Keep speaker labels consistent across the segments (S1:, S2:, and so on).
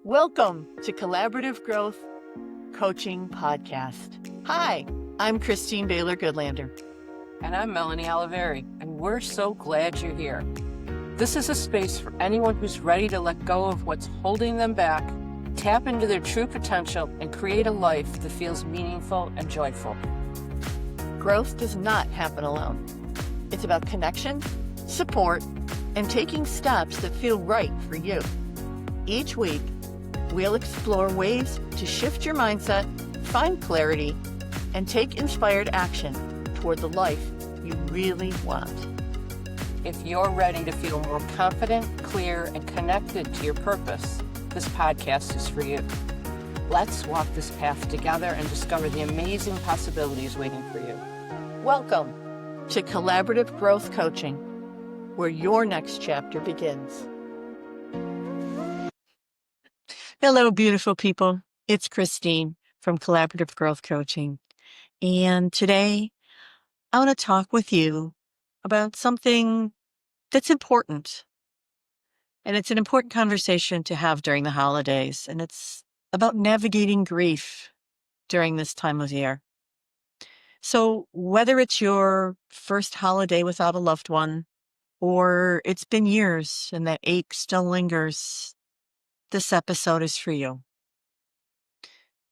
S1: Welcome to Collaborative Growth Coaching Podcast. Hi, I'm Christine Baylor Goodlander.
S2: And I'm Melanie Oliveri, and we're so glad you're here. This is a space for anyone who's ready to let go of what's holding them back, tap into their true potential, and create a life that feels meaningful and joyful.
S1: Growth does not happen alone. It's about connection, support, and taking steps that feel right for you. Each week, we'll explore ways to shift your mindset, find clarity, and take inspired action toward the life you really want.
S2: If you're ready to feel more confident, clear, and connected to your purpose, this podcast is for you. Let's walk this path together and discover the amazing possibilities waiting for you.
S1: Welcome to Collaborative Growth Coaching, where your next chapter begins. Hello, beautiful people. It's Christine from Collaborative Growth Coaching. And today, I want to talk with you about something that's important. And it's an important conversation to have during the holidays. And it's about navigating grief during this time of year. So whether it's your first holiday without a loved one, or it's been years and that ache still lingers, this episode is for you.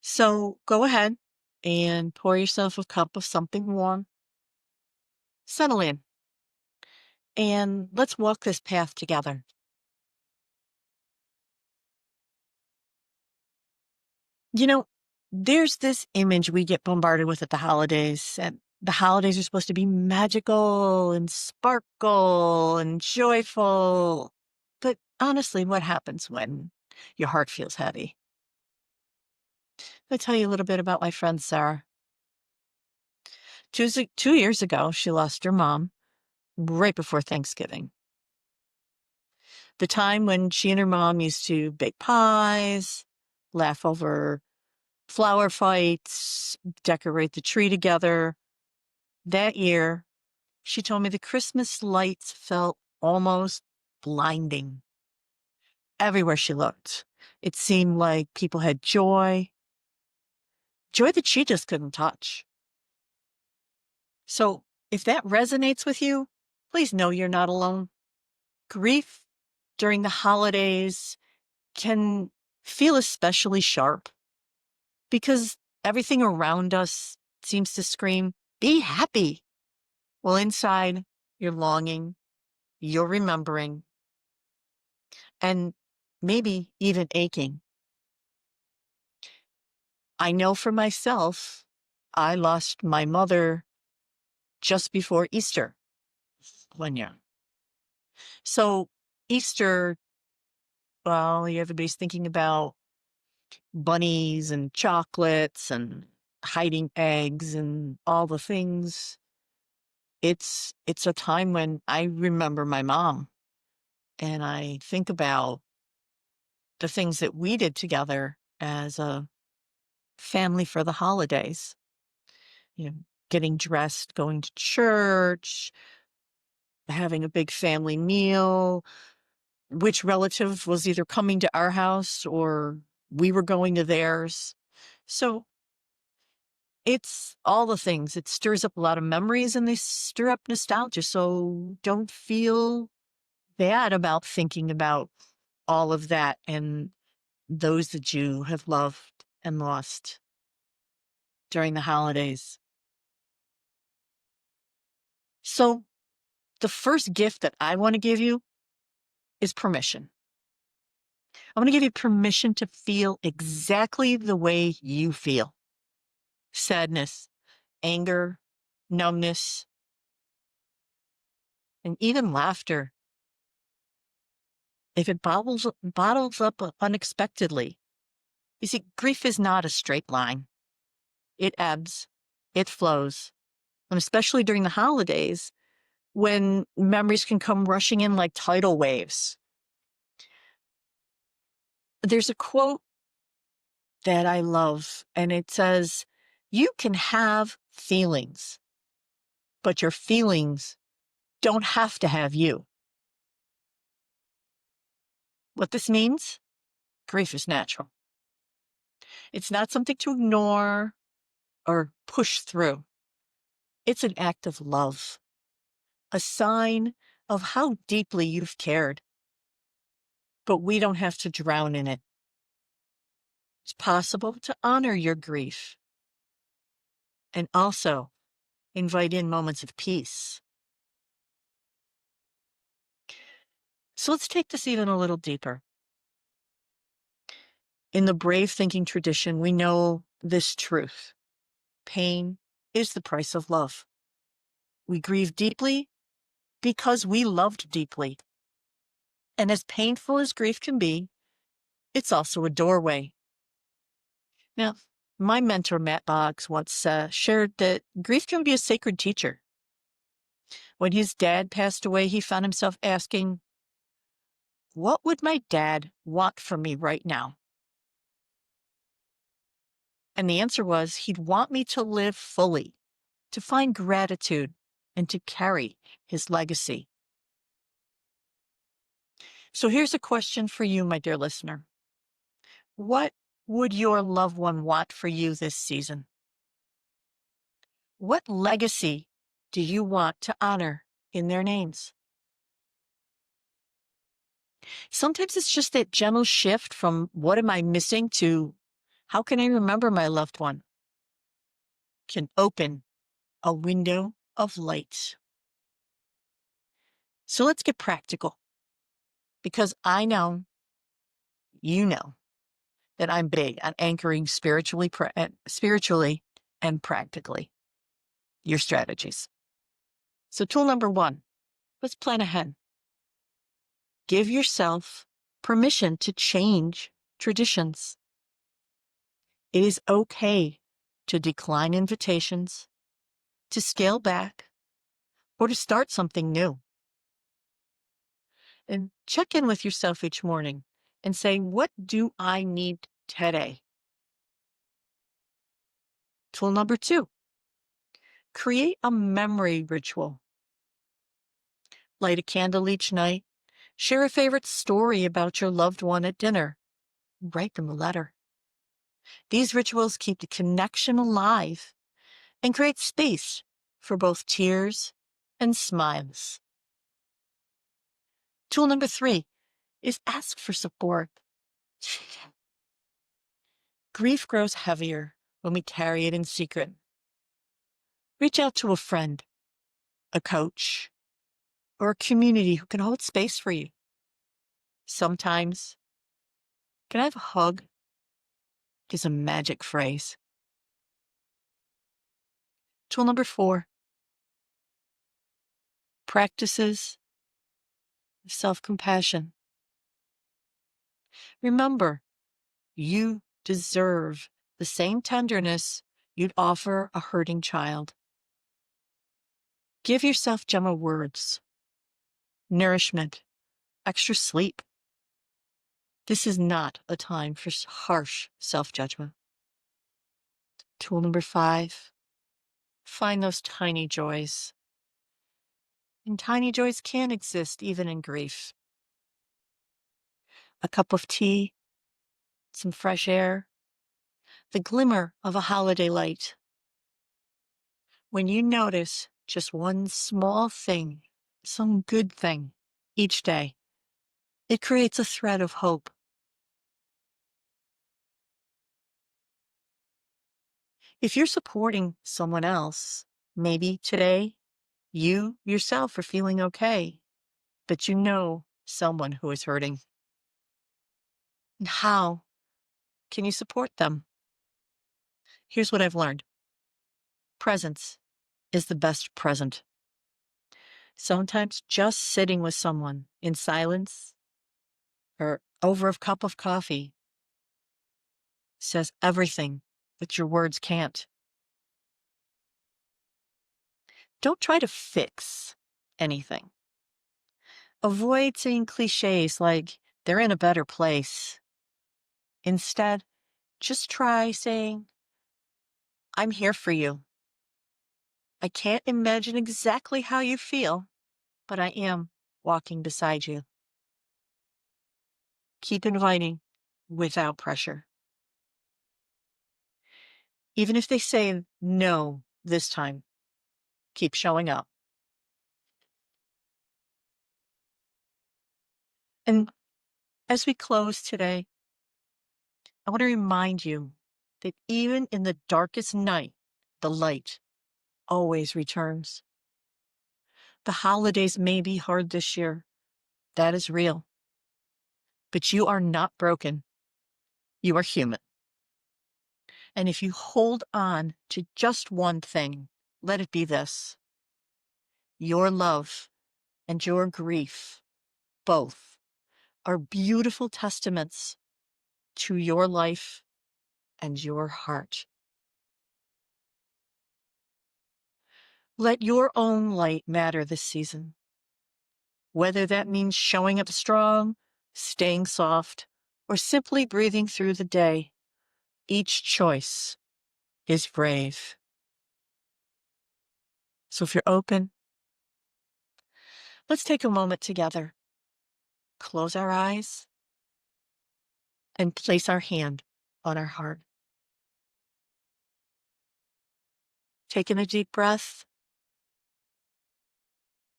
S1: So go ahead and pour yourself a cup of something warm. Settle in. And let's walk this path together. You know, there's this image we get bombarded with at the holidays, and the holidays are supposed to be magical and sparkle and joyful. But honestly, what happens when your heart feels heavy? I'll tell you a little bit about my friend Sarah. 2 years ago, she lost her mom right before Thanksgiving. The time when she and her mom used to bake pies, laugh over flower fights, decorate the tree together. That year, she told me the Christmas lights felt almost blinding. Everywhere she looked, it seemed like people had joy that she just couldn't touch. So if that resonates with you, please know you're not alone. Grief during the holidays can feel especially sharp because everything around us seems to scream, be happy. Well, inside, you're longing, you're remembering, and maybe even aching. I know for myself, I lost my mother just before Easter one year. So Easter, well, everybody's thinking about bunnies and chocolates and hiding eggs and all the things. It's a time when I remember my mom and I think about the things that we did together as a family for the holidays. You know, getting dressed, going to church, having a big family meal, which relative was either coming to our house or we were going to theirs. So it's all the things. It stirs up a lot of memories and they stir up nostalgia. So don't feel bad about thinking about all of that and those that you have loved and lost during the holidays. So the first gift that I want to give you is permission. I want to give you permission to feel exactly the way you feel. Sadness, anger, numbness, and even laughter. If it bottles up unexpectedly. You see, grief is not a straight line. It ebbs, it flows, and especially during the holidays when memories can come rushing in like tidal waves. There's a quote that I love, and it says, "You can have feelings, but your feelings don't have to have you." What this means? grief is natural. It's not something to ignore or push through. It's an act of love, a sign of how deeply you've cared. But we don't have to drown in it. It's possible to honor your grief and also invite in moments of peace. So let's take this even a little deeper. In the brave thinking tradition, we know this truth. Pain is the price of love. We grieve deeply because we loved deeply. And as painful as grief can be, it's also a doorway. Now, my mentor, Matt Boggs, once shared that grief can be a sacred teacher. When his dad passed away, he found himself asking, what would my dad want from me right now? And the answer was, he'd want me to live fully, to find gratitude, and to carry his legacy. So here's a question for you, my dear listener. What would your loved one want for you this season? What legacy do you want to honor in their names? Sometimes it's just that gentle shift from what am I missing to how can I remember my loved one can open a window of light. So let's get practical, because I know, you know, that I'm big on anchoring spiritually and practically your strategies. So tool number 1, let's plan ahead. Give yourself permission to change traditions. It is okay to decline invitations, to scale back, or to start something new. And check in with yourself each morning and say, what do I need today? Tool number 2, create a memory ritual. Light a candle each night. Share a favorite story about your loved one at dinner. Write them a letter. These rituals keep the connection alive and create space for both tears and smiles. Tool number 3 is ask for support. Grief grows heavier when we carry it in secret. Reach out to a friend, a coach, or a community who can hold space for you. Sometimes, "Can I have a hug?" is a magic phrase. Tool number 4, practices self-compassion. Remember, you deserve the same tenderness you'd offer a hurting child. Give yourself gentle words, nourishment, extra sleep. This is not a time for harsh self-judgment. Tool number 5, find those tiny joys. And tiny joys can exist even in grief. A cup of tea, some fresh air, the glimmer of a holiday light. When you notice just one small thing, some good thing each day, it creates a thread of hope. If you're supporting someone else, maybe today you yourself are feeling okay, but you know someone who is hurting. And how can you support them? Here's what I've learned. Presence is the best present. Sometimes just sitting with someone in silence or over a cup of coffee says everything that your words can't. Don't try to fix anything. Avoid saying cliches like, they're in a better place. Instead, just try saying, I'm here for you. I can't imagine exactly how you feel, but I am walking beside you. Keep inviting without pressure. Even if they say no this time, keep showing up. And as we close today, I want to remind you that even in the darkest night, the light always returns. The holidays may be hard this year. That is real. But you are not broken. You are human. And if you hold on to just one thing, let it be this: your love and your grief, both, are beautiful testaments to your life and your heart. Let your own light matter this season, whether that means showing up strong, staying soft, or simply breathing through the day. Each choice is brave. So if you're open, let's take a moment together, close our eyes, and place our hand on our heart. Taking a deep breath,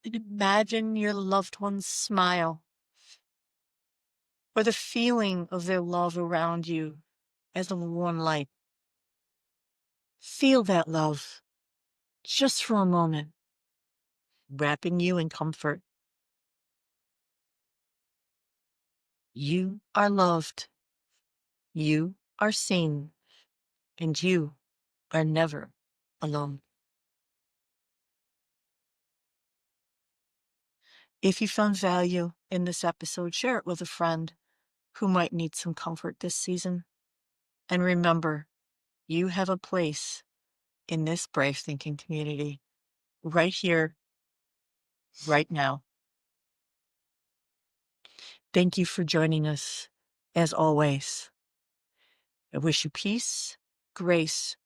S1: and imagine your loved one's smile or the feeling of their love around you as a warm light. Feel that love just for a moment, wrapping you in comfort. You are loved, you are seen, and you are never alone. If you found value in this episode, share it with a friend who might need some comfort this season. And remember, you have a place in this brave thinking community right here, right now. Thank you for joining us, as always. I wish you peace, grace,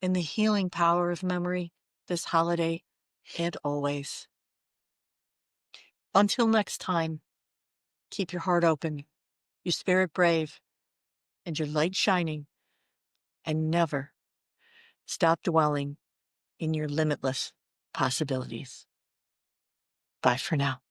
S1: and the healing power of memory this holiday and always. Until next time, keep your heart open, your spirit brave, and your light shining, and never stop dwelling in your limitless possibilities. Bye for now.